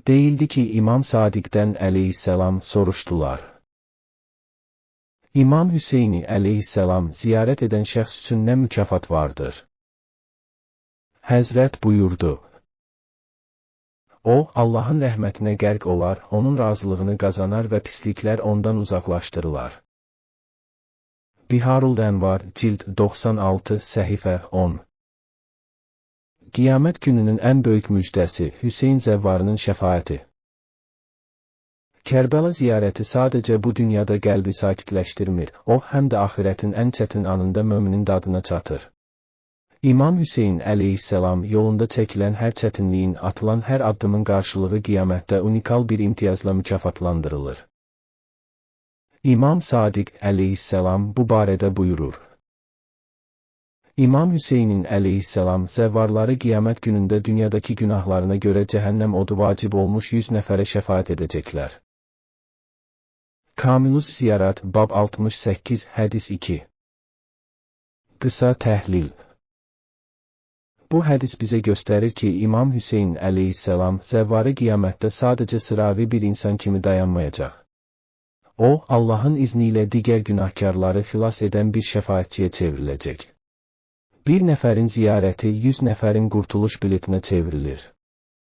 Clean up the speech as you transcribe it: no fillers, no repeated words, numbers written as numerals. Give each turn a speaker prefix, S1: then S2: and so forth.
S1: Değildi ki İmam Sadiq'dən əleyhisselam soruşdular. İmam Hüseyni əleyhisselam ziyarət edən şəxs üçün nə mükafat vardır? Həzrət buyurdu. O, Allahın rəhmətinə qərq olar, onun razılığını qazanar və pisliklər ondan uzaqlaşdırılar. Biharul Ənvar, cild 96, səhifə 10. Qiyamət gününün ən böyük müjdəsi Hüseyn Zəvvarının şəfaəti. Kərbəla ziyarəti sadəcə bu dünyada qəlbi sakitləşdirmir, o həm də axirətin ən çətin anında möminin dadına çatır. İmam Hüseyn əleyhisselam yolunda çəkilən hər çətinliyin, atılan hər addımın qarşılığı qiyamətdə unikal bir imtiyazla mükafatlandırılır. İmam Sadiq əleyhisselam bu barədə buyurur. İmam Hüseynin əleyhisselam zəvvarları qiyamət günündə dünyadakı günahlarına görə cəhənnəm odu vacib olmuş 100 nəfərə şəfaət edəcəklər. Kamilus Ziyarat, bab 68, hədis 2. Qısa təhlil. Bu hədis bizə göstərir ki, İmam Hüseyn əleyhisselam zəvvarı qiyamətdə sadəcə sıravi bir insan kimi dayanmayacaq. O, Allahın izni ilə digər günahkarları xilas edən bir şəfaətçiyə çevriləcək. Bir nəfərin ziyarəti 100 nəfərin qurtuluş biletinə çevrilir.